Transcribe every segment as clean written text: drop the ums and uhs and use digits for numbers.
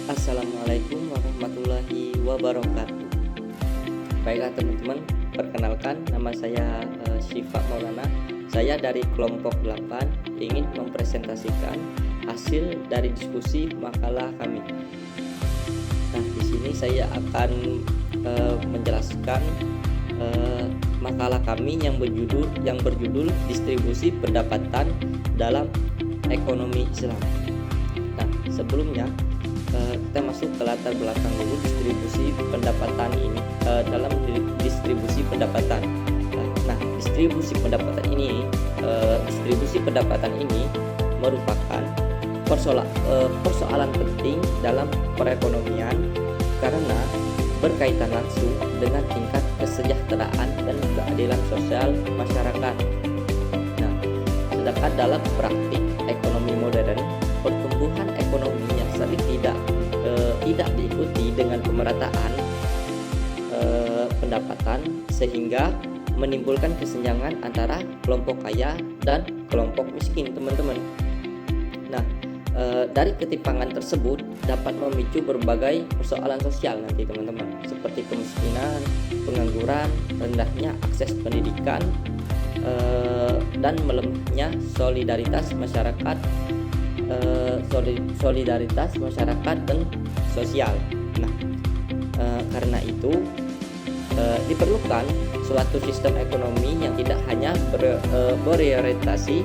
Assalamualaikum warahmatullahi wabarakatuh. Baiklah teman-teman, perkenalkan nama saya Syifa Maulana. Saya dari kelompok 8 ingin mempresentasikan hasil dari diskusi makalah kami. Nah, di sini saya akan menjelaskan makalah kami yang berjudul distribusi pendapatan dalam ekonomi Islam. Nah, sebelumnya kita masuk ke latar belakang dulu distribusi pendapatan ini dalam distribusi pendapatan. Nah, distribusi pendapatan ini merupakan persoalan penting dalam perekonomian karena berkaitan langsung dengan tingkat kesejahteraan dan keadilan sosial masyarakat. Nah, sedangkan dalam praktik ekonomi modern, pertumbuhan ekonomi yang sering tidak diikuti dengan pemerataan pendapatan sehingga menimbulkan kesenjangan antara kelompok kaya dan kelompok miskin, teman-teman. Nah, dari ketimpangan tersebut dapat memicu berbagai persoalan sosial nanti, teman-teman, seperti kemiskinan, pengangguran, rendahnya akses pendidikan, dan melemahnya solidaritas masyarakat dan sosial. Nah, karena itu diperlukan suatu sistem ekonomi yang tidak hanya berorientasi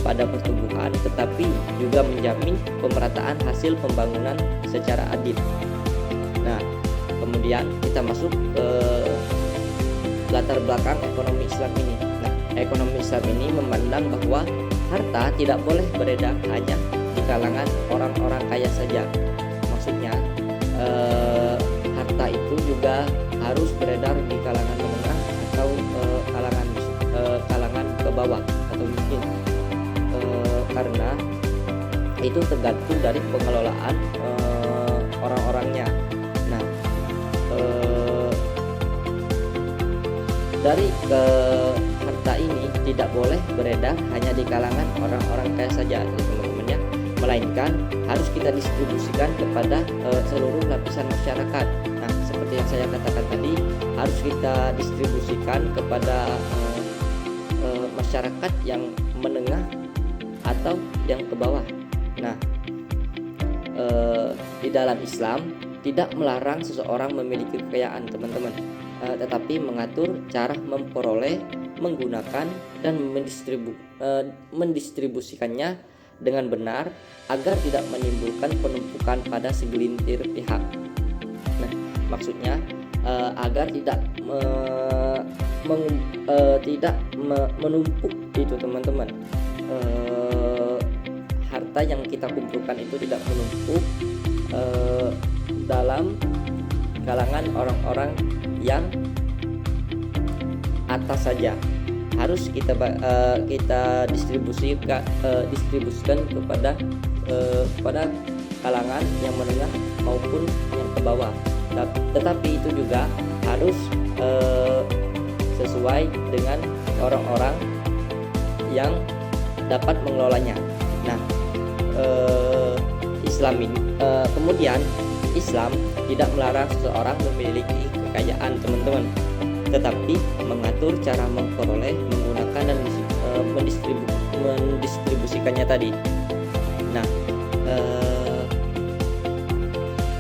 pada pertumbuhan, tetapi juga menjamin pemerataan hasil pembangunan secara adil. Nah, kemudian kita masuk ke latar belakang ekonomi Islam ini. Nah, ekonomi Islam ini memandang bahwa harta tidak boleh beredar hanya di kalangan orang-orang kaya saja. Maksudnya harta itu juga harus beredar di kalangan menengah atau kalangan ke bawah atau miskin, karena itu tergantung dari pengelolaan orang-orangnya. Nah, dari harta ini tidak boleh beredar hanya di kalangan orang-orang kaya saja, teman-teman ya, melainkan harus kita distribusikan kepada seluruh lapisan masyarakat. Nah, seperti yang saya katakan tadi, harus kita distribusikan kepada masyarakat yang menengah atau yang ke bawah. Nah, di dalam Islam tidak melarang seseorang memiliki kekayaan, teman-teman, tetapi mengatur cara memperoleh, menggunakan, dan mendistribusikannya dengan benar agar tidak menimbulkan penumpukan pada segelintir pihak. Nah, maksudnya agar tidak menumpuk itu, teman-teman. Harta yang kita kumpulkan itu tidak menumpuk dalam kalangan orang-orang yang atas saja. Harus kita distribusikan kepada kalangan yang menengah maupun yang ke bawah. Tetapi itu juga harus sesuai dengan orang-orang yang dapat mengelolanya. Nah, kemudian Islam tidak melarang seseorang memiliki kekayaan, teman-teman, tetapi mengatur cara memperoleh, menggunakan, dan mendistribusikannya tadi. Nah,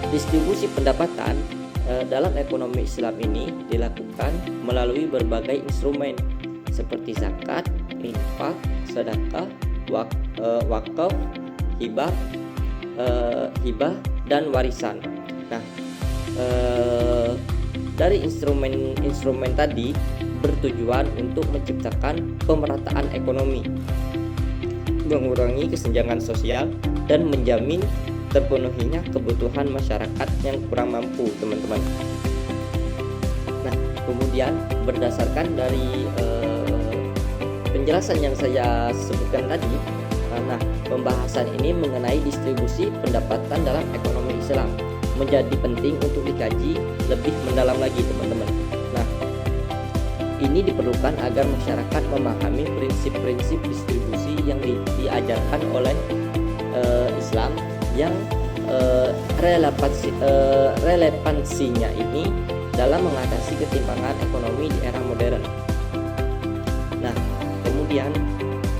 distribusi pendapatan dalam ekonomi Islam ini dilakukan melalui berbagai instrumen seperti zakat, infak, sedekah, wakaf, hibah, dan warisan. Nah, dari instrumen tadi bertujuan untuk menciptakan pemerataan ekonomi, mengurangi kesenjangan sosial, dan menjamin terpenuhinya kebutuhan masyarakat yang kurang mampu, teman-teman. Nah, kemudian berdasarkan dari penjelasan yang saya sebutkan tadi, nah, pembahasan ini mengenai distribusi pendapatan dalam ekonomi Islam menjadi penting untuk dikaji lebih mendalam lagi, teman-teman. Nah, ini diperlukan agar masyarakat memahami prinsip-prinsip distribusi yang diajarkan oleh Islam yang relevansinya ini dalam mengatasi ketimpangan ekonomi di era modern. Nah, kemudian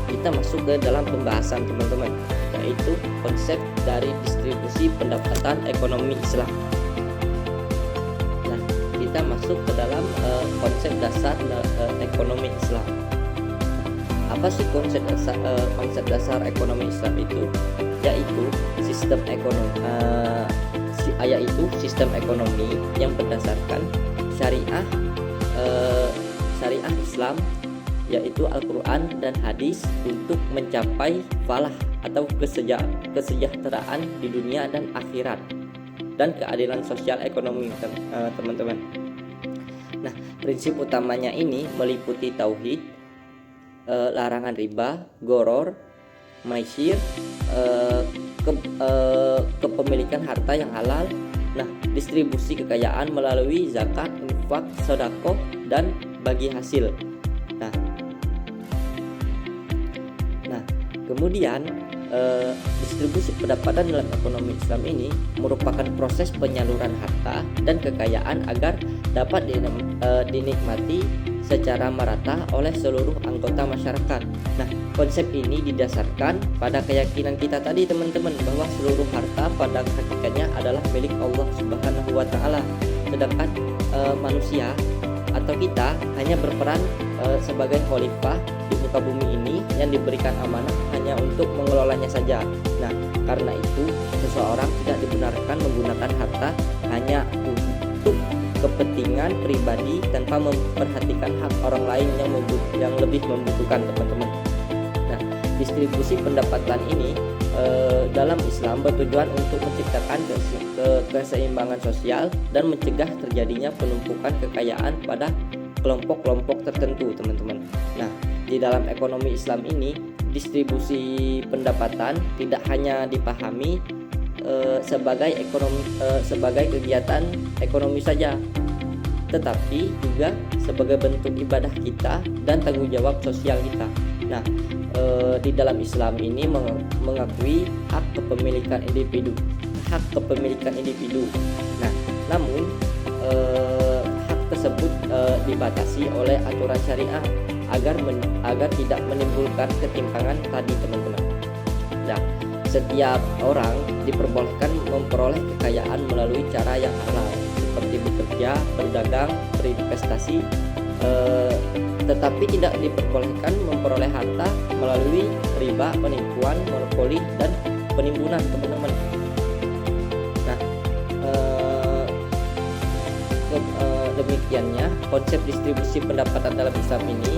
kita masuk ke dalam pembahasan teman-teman, yaitu konsep dari distribusi pendapatan ekonomi Islam. Nah, kita masuk ke dalam konsep dasar ekonomi Islam. Apa sih konsep dasar ekonomi Islam itu? Yaitu sistem ekonomi yang berdasarkan syariah Islam, yaitu Al-Quran dan hadis, untuk mencapai falah atau kesejahteraan di dunia dan akhirat, dan keadilan sosial ekonomi, teman-teman. Nah, prinsip utamanya ini meliputi tauhid, larangan riba, goror, maisir, kepemilikan harta yang halal, nah, distribusi kekayaan melalui zakat, infak, sedekah, dan bagi hasil. Nah, kemudian distribusi pendapatan dalam ekonomi Islam ini merupakan proses penyaluran harta dan kekayaan agar dapat dinikmati secara merata oleh seluruh anggota masyarakat. Nah, konsep ini didasarkan pada keyakinan kita tadi, teman-teman, bahwa seluruh harta pada hakikatnya adalah milik Allah Subhanahu wa Ta'ala, sedangkan manusia atau kita hanya berperan sebagai khalifah di muka bumi ini yang diberikan amanah hanya untuk mengelolanya saja. Nah, karena itu seseorang tidak dibenarkan menggunakan harta hanya untuk kepentingan pribadi tanpa memperhatikan hak orang lain yang lebih membutuhkan, teman-teman. Nah, distribusi pendapatan ini dalam Islam bertujuan untuk menciptakan keseimbangan sosial dan mencegah terjadinya penumpukan kekayaan pada kelompok-kelompok tertentu, teman-teman. Nah, di dalam ekonomi Islam ini, distribusi pendapatan tidak hanya dipahami sebagai kegiatan ekonomi saja, tetapi juga sebagai bentuk ibadah kita dan tanggung jawab sosial kita. Nah, di dalam Islam ini mengakui hak kepemilikan individu. Nah, namun hak tersebut dibatasi oleh aturan syariah agar tidak menimbulkan ketimpangan tadi, teman-teman. Nah, setiap orang diperbolehkan memperoleh kekayaan melalui cara yang halal, seperti bekerja, berdagang, berinvestasi, tetapi tidak diperbolehkan memperoleh harta melalui riba, penipuan, monopoli, dan penimbunan, teman-teman. Nah, demikiannya konsep distribusi pendapatan dalam Islam ini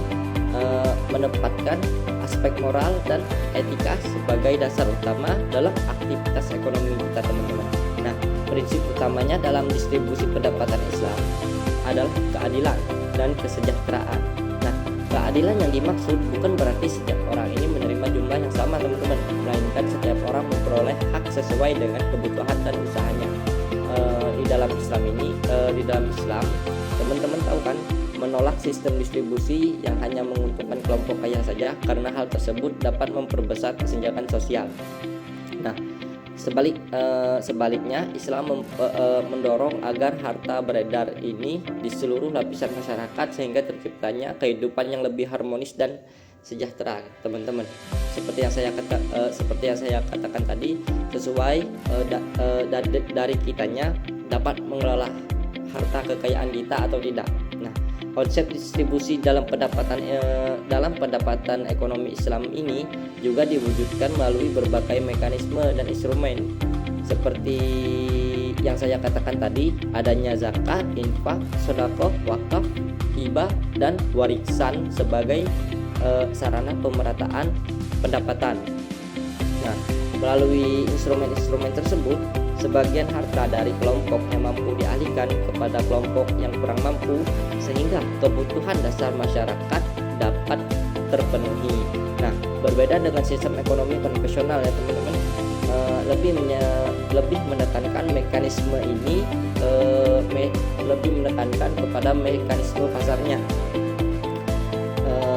menempatkan aspek moral dan etika sebagai dasar utama dalam aktivitas ekonomi kita, teman-teman. Nah, prinsip utamanya dalam distribusi pendapatan Islam adalah keadilan dan kesejahteraan. Nah, keadilan yang dimaksud bukan berarti setiap orang ini menerima jumlah yang sama, teman-teman, melainkan setiap orang memperoleh hak sesuai dengan kebutuhan dan usahanya. Di dalam Islam, teman-teman tahu kan, menolak sistem distribusi yang hanya menguntungkan kelompok kaya saja, karena hal tersebut dapat memperbesar kesenjangan sosial. Nah, sebaliknya Islam mendorong agar harta beredar ini di seluruh lapisan masyarakat sehingga terciptanya kehidupan yang lebih harmonis dan sejahtera, teman-teman. Seperti yang saya katakan tadi, sesuai dari kitanya dapat mengelola harta kekayaan kita atau tidak. Nah, konsep distribusi dalam pendapatan ekonomi Islam ini juga diwujudkan melalui berbagai mekanisme dan instrumen, seperti yang saya katakan tadi, adanya zakat, infak, sedekah, wakaf, hibah, dan warisan sebagai sarana pemerataan pendapatan. Nah, melalui instrumen-instrumen tersebut, sebagian harta dari kelompok yang mampu dialihkan kepada kelompok yang kurang mampu, sehingga kebutuhan dasar masyarakat dapat terpenuhi. Nah, berbeda dengan sistem ekonomi konvensional, ya teman-teman, lebih menekankan mekanisme ini, lebih menekankan kepada mekanisme pasarnya.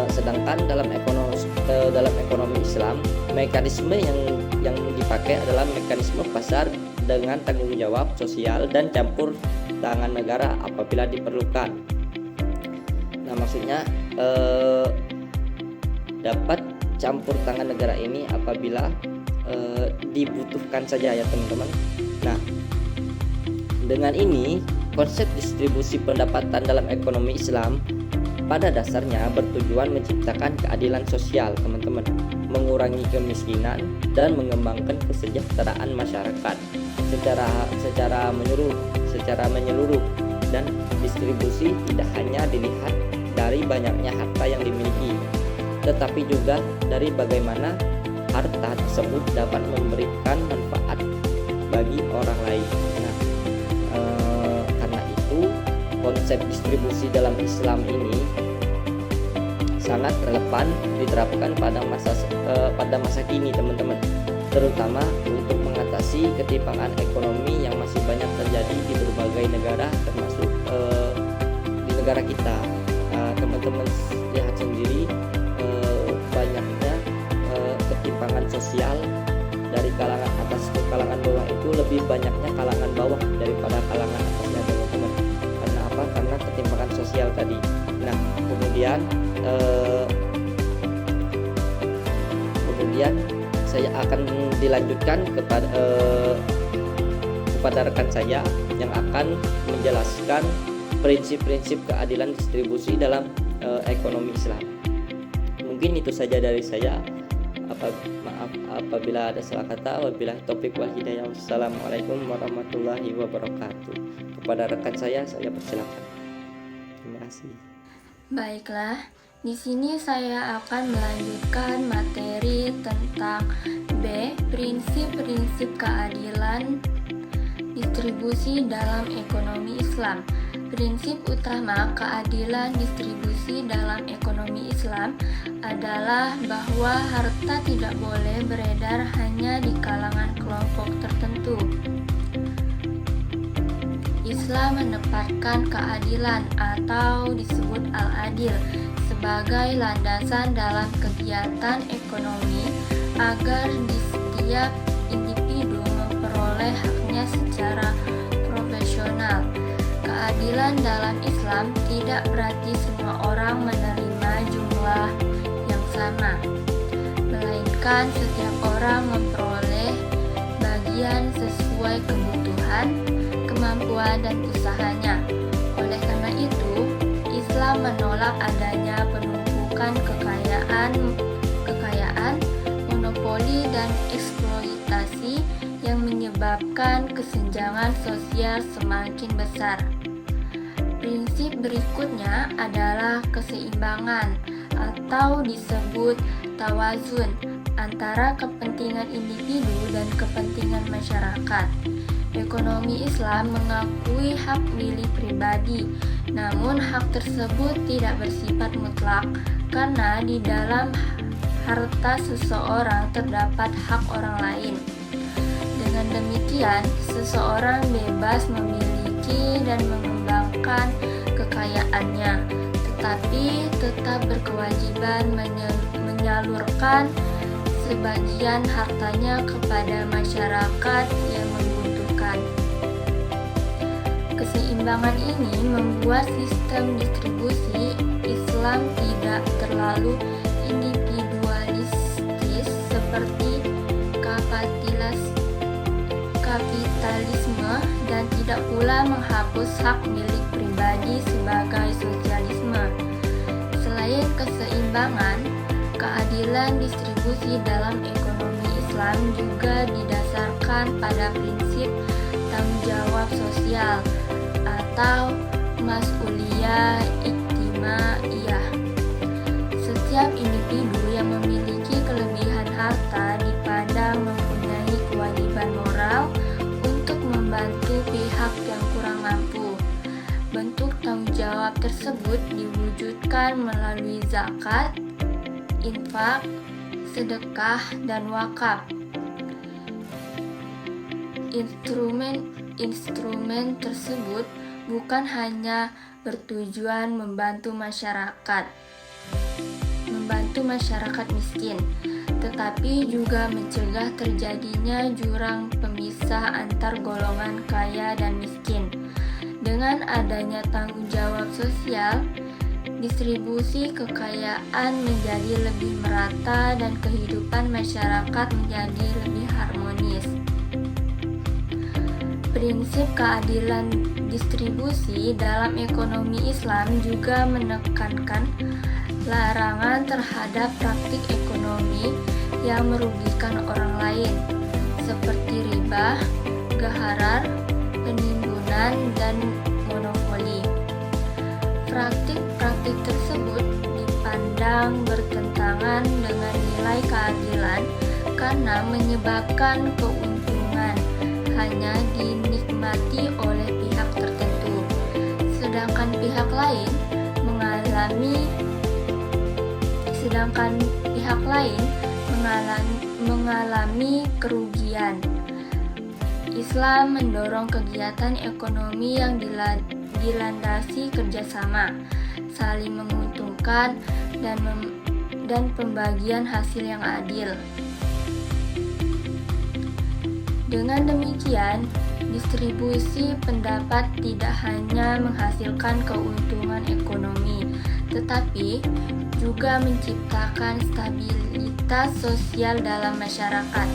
Sedangkan dalam ekonomi Islam, mekanisme yang dipakai adalah mekanisme pasar dengan tanggung jawab sosial dan campur tangan negara apabila diperlukan. Nah, maksudnya dapat campur tangan negara ini apabila dibutuhkan saja ya teman-teman. Nah, dengan ini konsep distribusi pendapatan dalam ekonomi Islam pada dasarnya bertujuan menciptakan keadilan sosial teman-teman, mengurangi kemiskinan dan mengembangkan kesejahteraan masyarakat secara menyeluruh, dan distribusi tidak hanya dilihat dari banyaknya harta yang dimiliki, tetapi juga dari bagaimana harta tersebut dapat memberikan manfaat bagi orang lain. Nah, karena itu konsep distribusi dalam Islam ini sangat relevan diterapkan pada masa kini teman-teman, terutama untuk mengatasi ketimpangan ekonomi yang masih banyak terjadi di berbagai negara, termasuk di negara kita. Teman-teman lihat sendiri banyaknya ketimpangan sosial dari kalangan atas ke kalangan bawah itu lebih banyaknya kalangan bawah daripada kalangan atasnya teman-teman. Karena apa? Karena ketimpangan sosial tadi. Nah, kemudian saya akan dilanjutkan kepada rekan saya yang akan menjelaskan prinsip-prinsip keadilan distribusi dalam ekonomi Islam. Mungkin itu saja dari saya. Maaf apabila ada salah kata. Wabillahi taufik wal hidayah. Wassalamualaikum warahmatullahi wabarakatuh. Kepada rekan saya persilakan. Terima kasih. Baiklah, di sini saya akan melanjutkan materi tentang B. Prinsip-prinsip keadilan distribusi dalam ekonomi Islam. Prinsip utama keadilan distribusi dalam ekonomi Islam adalah bahwa harta tidak boleh beredar hanya di kalangan kelompok tertentu. Islam menempatkan keadilan atau disebut al-adil sebagai landasan dalam kegiatan ekonomi agar di setiap individu memperoleh haknya secara profesional. Keadilan dalam Islam tidak berarti semua orang menerima jumlah yang sama, melainkan setiap orang memperoleh bagian sesuai kebutuhan, kemampuan, dan usahanya. Oleh karena itu, Islam menolak adanya penumpukan kekayaan, monopoli, dan eksploitasi yang menyebabkan kesenjangan sosial semakin besar. Prinsip berikutnya adalah keseimbangan atau disebut tawazun antara kepentingan individu dan kepentingan masyarakat. Ekonomi Islam mengakui hak milik pribadi, namun hak tersebut tidak bersifat mutlak karena di dalam harta seseorang terdapat hak orang lain. Dengan demikian, seseorang bebas memiliki dan mengembangkan kekayaannya, tetapi tetap berkewajiban menyalurkan sebagian hartanya kepada masyarakat yang membutuhkan. Keseimbangan ini membuat sistem distribusi Islam tidak terlalu individualistis seperti kapitalisme dan tidak pula menghapus hak milik pribadi sebagai sosialisme. Selain keseimbangan, keadilan distribusi dalam ekonomi Islam juga didasarkan pada prinsip tanggung jawab sosial atau mas'uliyah ijtimaiyah. Setiap individu yang memiliki kelebihan harta dipandang mempunyai kewajiban moral untuk membantu pihak yang kurang mampu. Bentuk tanggung jawab tersebut diwujudkan melalui zakat, infak, sedekah, dan wakaf. Instrumen tersebut bukan hanya bertujuan membantu masyarakat miskin, tetapi juga mencegah terjadinya jurang pemisah antar golongan kaya dan miskin. Dengan adanya tanggung jawab sosial, distribusi kekayaan menjadi lebih merata dan kehidupan masyarakat menjadi lebih harmonis. Prinsip keadilan distribusi dalam ekonomi Islam juga menekankan larangan terhadap praktik ekonomi yang merugikan orang lain, seperti riba, gharar, penimbunan, dan monopoli. Praktik-praktik tersebut dipandang bertentangan dengan nilai keadilan karena menyebabkan keuntungan hanya dinikmati oleh pihak tertentu, sedangkan pihak lain mengalami kerugian. Islam mendorong kegiatan ekonomi yang dilandasi kerjasama, saling menguntungkan, dan pembagian hasil yang adil. Dengan demikian, distribusi pendapat tidak hanya menghasilkan keuntungan ekonomi, tetapi juga menciptakan stabilitas sosial dalam masyarakat.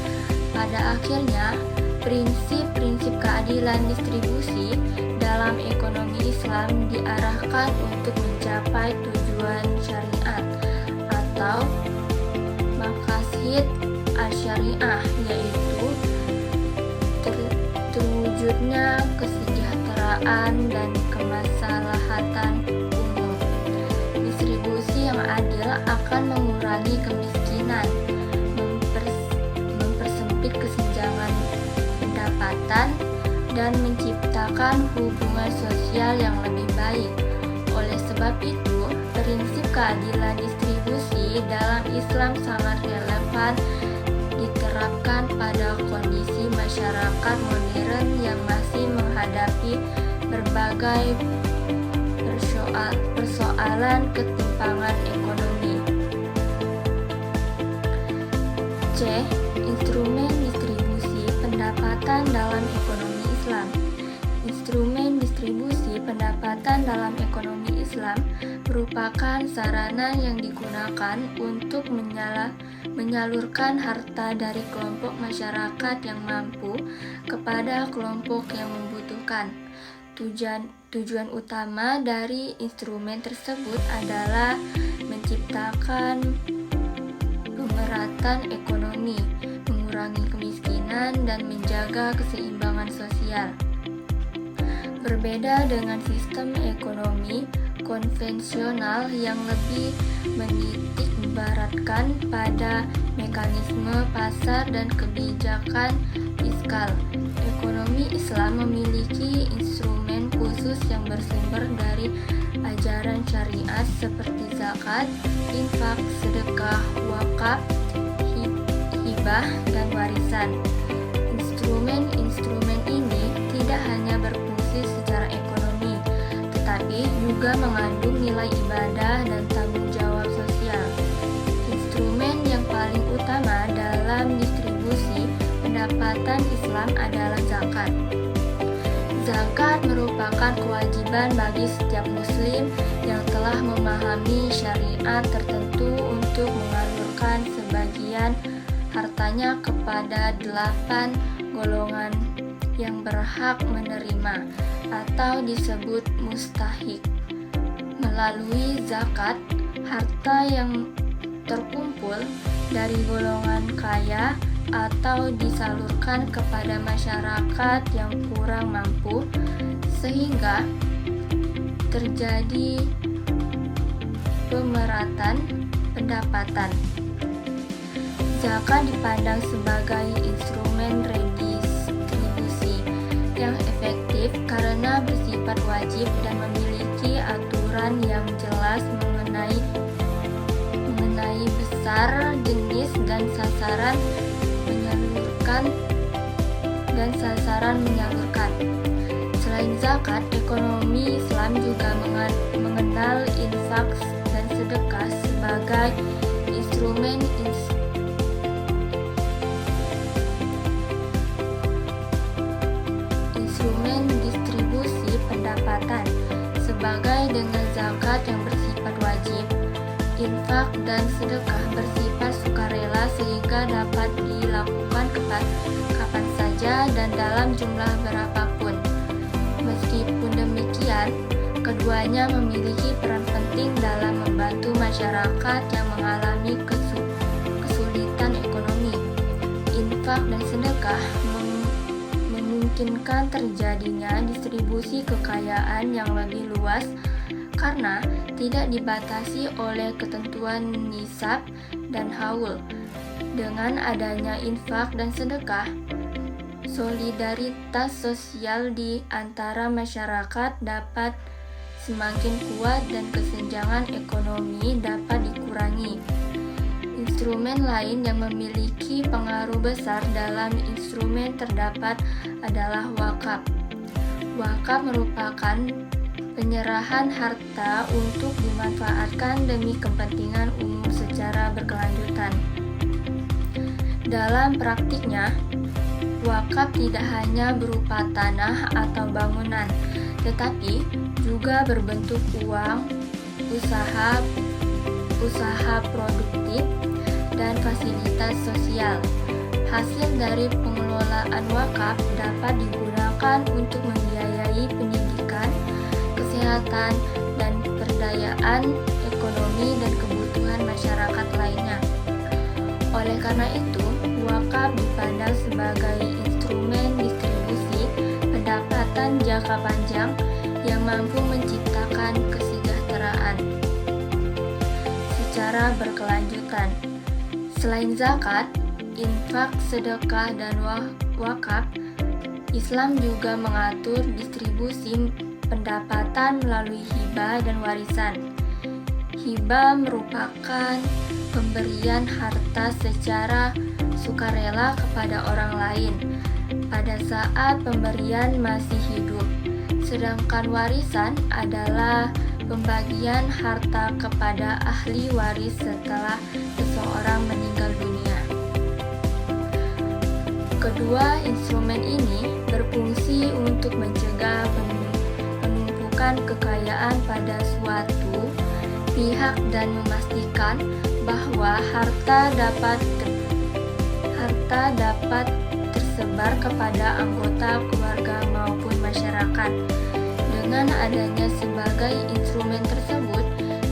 Pada akhirnya, prinsip-prinsip keadilan distribusi dalam ekonomi Islam diarahkan untuk mencapai tujuan syariat atau maqasid al-syariah, yaitu terwujudnya kesejahteraan dan kemaslahatan umum. Distribusi yang adil akan mengurangi kemiskinan, mempersempit kesenjangan pendapatan, dan menciptakan hubungan sosial yang lebih baik. Oleh sebab itu, prinsip keadilan distribusi dalam Islam sangat relevan diterapkan pada kondisi masyarakat modern yang masih menghadapi berbagai persoalan ketimpangan ekonomi. C. Instrumen distribusi pendapatan dalam ekonomi Islam. Instrumen distribusi pendapatan dalam ekonomi Islam merupakan sarana yang digunakan untuk menyalurkan harta dari kelompok masyarakat yang mampu kepada kelompok yang membutuhkan. Tujuan utama dari instrumen tersebut adalah menciptakan pemerataan ekonomi, mengurangi kemiskinan, dan menjaga keseimbangan sosial. Berbeda dengan sistem ekonomi konvensional yang lebih menitik beratkan pada mekanisme pasar dan kebijakan fiskal, ekonomi Islam memiliki instrumen khusus yang bersumber dari ajaran syariat seperti zakat, infak, sedekah, wakaf, hibah, dan warisan. Instrumen ini tidak hanya berfungsi secara ekonomi, tetapi juga mengandung nilai ibadah dan tanggung jawab sosial. Instrumen yang paling utama dalam distribusi pendapatan Islam adalah zakat. Zakat merupakan kewajiban bagi setiap muslim yang telah memahami syariat tertentu untuk mengalurkan sebagian hartanya kepada 8 golongan yang berhak menerima atau disebut mustahik. Melalui zakat, harta yang terkumpul dari golongan kaya atau disalurkan kepada masyarakat yang kurang mampu, sehingga terjadi pemerataan pendapatan. Zakat dipandang sebagai instrumen redistribusi yang efektif karena bersifat wajib dan memiliki aturan yang jelas mengenai besar, jenis, dan sasaran menyalurkan. Selain zakat, ekonomi Islam juga mengenal infak dan sedekah sebagai infak dan sedekah bersifat sukarela sehingga dapat dilakukan kapan saja dan dalam jumlah berapapun. Meskipun demikian, keduanya memiliki peran penting dalam membantu masyarakat yang mengalami kesulitan ekonomi. Infak dan sedekah memungkinkan terjadinya distribusi kekayaan yang lebih luas karena tidak dibatasi oleh ketentuan nisab dan haul. Dengan adanya infak dan sedekah, solidaritas sosial di antara masyarakat dapat semakin kuat dan kesenjangan ekonomi dapat dikurangi. Instrumen lain yang memiliki pengaruh besar dalam instrumen terdapat adalah wakaf. Wakaf merupakan penyerahan harta untuk dimanfaatkan demi kepentingan umum secara berkelanjutan. Dalam praktiknya, wakaf tidak hanya berupa tanah atau bangunan, tetapi juga berbentuk uang, usaha produktif, dan fasilitas sosial. Hasil dari pengelolaan wakaf dapat digunakan untuk membiayai pendidikan, kesehatan, dan pemberdayaan ekonomi dan kebutuhan masyarakat lainnya. Oleh karena itu, wakaf dipandang sebagai instrumen distribusi pendapatan jangka panjang yang mampu menciptakan kesejahteraan secara berkelanjutan. Selain zakat, infak, sedekah, dan wakaf, Islam juga mengatur distribusi pendapatan melalui hibah dan warisan. Hibah merupakan pemberian harta secara sukarela kepada orang lain pada saat pemberian masih hidup. Sedangkan warisan adalah pembagian harta kepada ahli waris setelah seseorang meninggal dunia. Kedua instrumen ini berfungsi untuk mencegah penumpukan kekayaan pada suatu pihak dan memastikan bahwa harta dapat tersebar kepada anggota keluarga maupun masyarakat. Dengan adanya sebagai instrumen tersebut,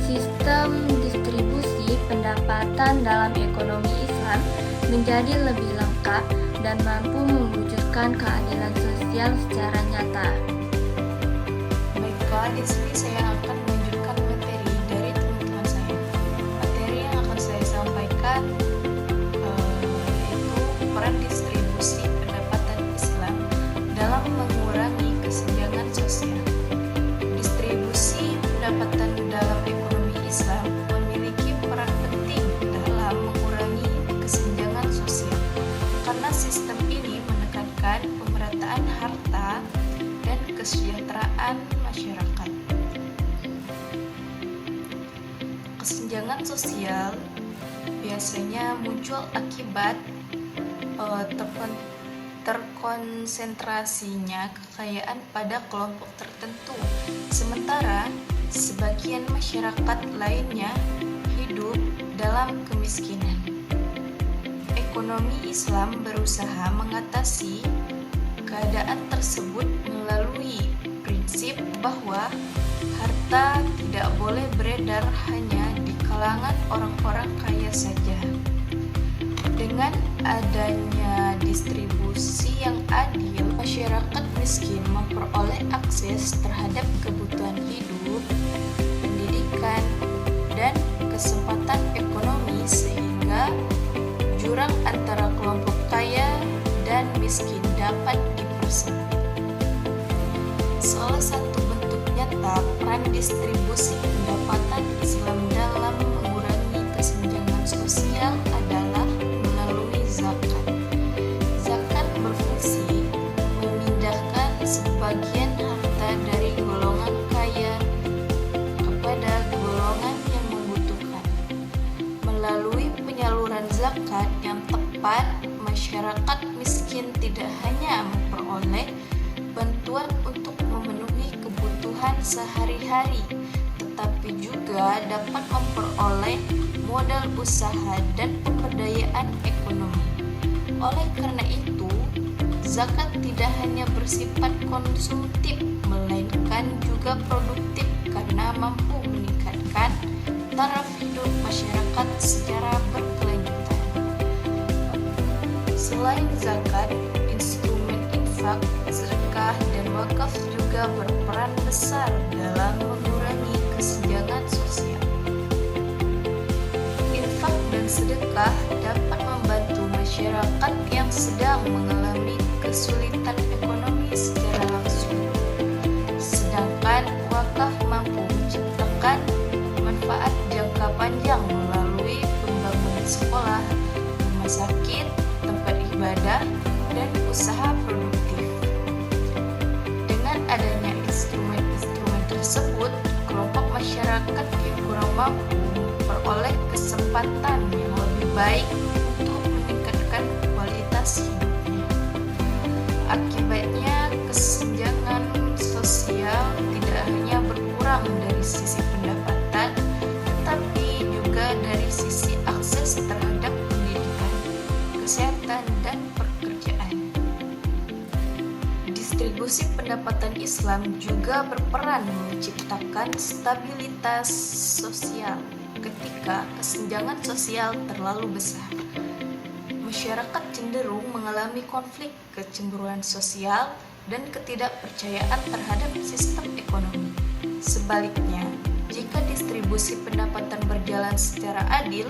sistem distribusi pendapatan dalam ekonomi Islam menjadi lebih lengkap dan mampu mewujudkan keadilan sosial secara nyata. Baiklah, di sini saya akan menunjukkan materi dari teman-teman saya. Materi yang akan saya sampaikan yaitu peran distribusi pendapatan Islam dalam mengurangi kesenjangan sosial. Distribusi pendapatan dalam ekonomi Islam memiliki peran penting dalam mengurangi kesenjangan sosial karena sistem ini menekankan pemerataan harta dan kesejahteraan masyarakat. Kesenjangan sosial biasanya muncul akibat terkonsentrasinya kekayaan pada kelompok tertentu, sementara sebagian masyarakat lainnya hidup dalam kemiskinan. Ekonomi Islam berusaha mengatasi keadaan tersebut melalui prinsip bahwa harta tidak boleh beredar hanya di kalangan orang-orang kaya saja. Dengan adanya distribusi yang adil, masyarakat miskin memperoleh akses terhadap kebutuhan hidup, pendidikan, dan kesempatan ekonomi sehingga jurang antara kelompok kaya dan miskin dapat dipersempit. Salah satu bentuk nyata peran distribusi pendapatan Islam dalam mengurangi kesenjangan sosial adalah melalui zakat. Zakat berfungsi memindahkan sebagian harta dari golongan kaya kepada golongan yang membutuhkan. Melalui penyaluran zakat yang tepat, masyarakat miskin tidak hanya memperoleh bantuan untuk memenuhi kebutuhan sehari-hari, tetapi juga juga dapat memperoleh modal usaha dan pemberdayaan ekonomi. Oleh karena itu, zakat tidak hanya bersifat konsumtif, melainkan juga produktif karena mampu meningkatkan taraf hidup masyarakat secara berkelanjutan. Selain zakat, instrumen infak, sedekah, dan wakaf juga berperan besar dalam mengurangi kesenjangan sosial. Infak dan sedekah dapat membantu masyarakat yang sedang mengalami kesulitan ekonomi secara langsung, sedangkan wakaf mampu menciptakan manfaat jangka panjang melalui pembangunan sekolah, rumah sakit, tempat ibadah, dan usaha produktif. Dengan adanya instrumen-instrumen tersebut, kelompok masyarakat yang kurang mampu memperoleh kesempatan yang lebih baik untuk meningkatkan kualitas hidupnya. Akibatnya, kesenjangan sosial tidak hanya berkurang dari sisi pendapatan, tetapi juga dari sisi akses terhadap pendidikan, kesehatan, dan pekerjaan. Distribusi pendapatan Islam juga berperan menciptakan stabilitas sosial ketika kesenjangan sosial terlalu besar. Masyarakat cenderung mengalami konflik kecemburuan sosial dan ketidakpercayaan terhadap sistem ekonomi. Sebaliknya, jika distribusi pendapatan berjalan secara adil,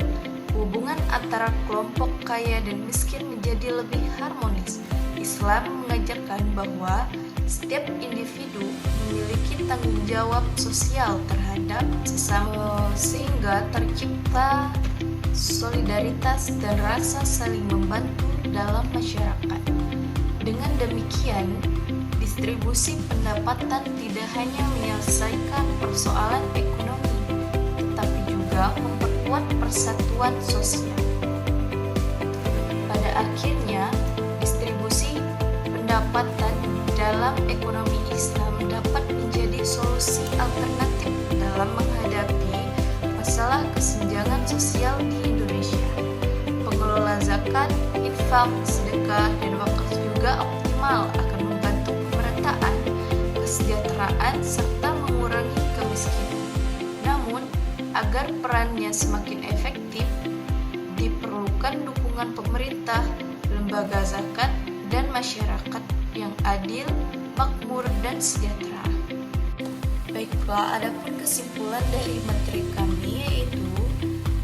hubungan antara kelompok kaya dan miskin menjadi lebih harmonis. Islam mengajarkan bahwa setiap individu memiliki tanggung jawab sosial terhadap sesama, sehingga tercipta solidaritas dan rasa saling membantu dalam masyarakat. Dengan demikian, distribusi pendapatan tidak hanya menyelesaikan persoalan ekonomi, tetapi juga memperkuat persatuan sosial. Pada akhirnya, distribusi pendapatan dalam ekonomi Islam dapat menjadi solusi alternatif dalam menghadapi masalah kesenjangan sosial di Indonesia. Pengelola zakat, infak, sedekah, dan wakaf juga optimal akan membantu pemerataan, kesejahteraan, serta mengurangi kemiskinan. Namun, agar perannya semakin efektif, diperlukan dukungan pemerintah, lembaga zakat, dan masyarakat yang adil, makmur, dan sejahtera. Baiklah, adapun kesimpulan dari materi kami yaitu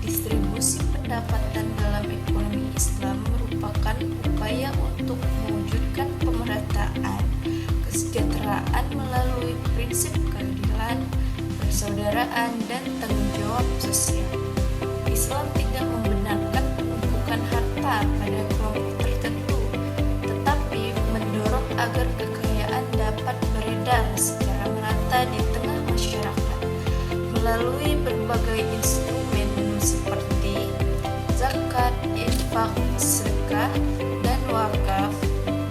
distribusi pendapatan dalam ekonomi Islam merupakan upaya untuk mewujudkan pemerataan, kesejahteraan melalui prinsip keadilan, persaudaraan, dan tanggung jawab sosial. Islam tidak membenarkan penumpukan harta pada kelompok tertentu, tetapi mendorong agar kekayaan dapat beredar secara merata di tengah masyarakat melalui berbagai instrumen seperti zakat, infak, sedekah, dan wakaf.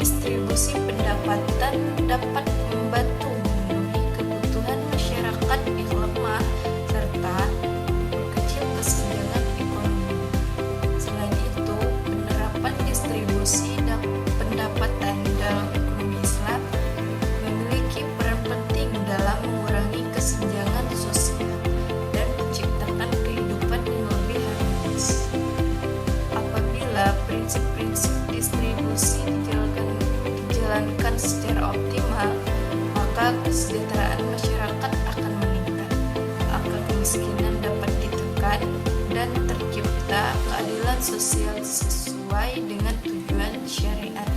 Distribusi pendapatan dapat membantu memenuhi kebutuhan masyarakat yang lemah serta memperkecil kesenjangan ekonomi. Selain itu, penerapan distribusi dan pendapatan dalam ekonomi Islam memiliki peran penting dalam mengurangi kesenjangan sosial dan menciptakan kehidupan yang lebih harmonis. Apabila prinsip-prinsip distribusi dijalankan secara optimal, maka kesejahteraan masyarakat akan meningkat, angka kemiskinan dapat ditekan, dan tercipta keadilan sosial sesuai dengan tujuan syariat.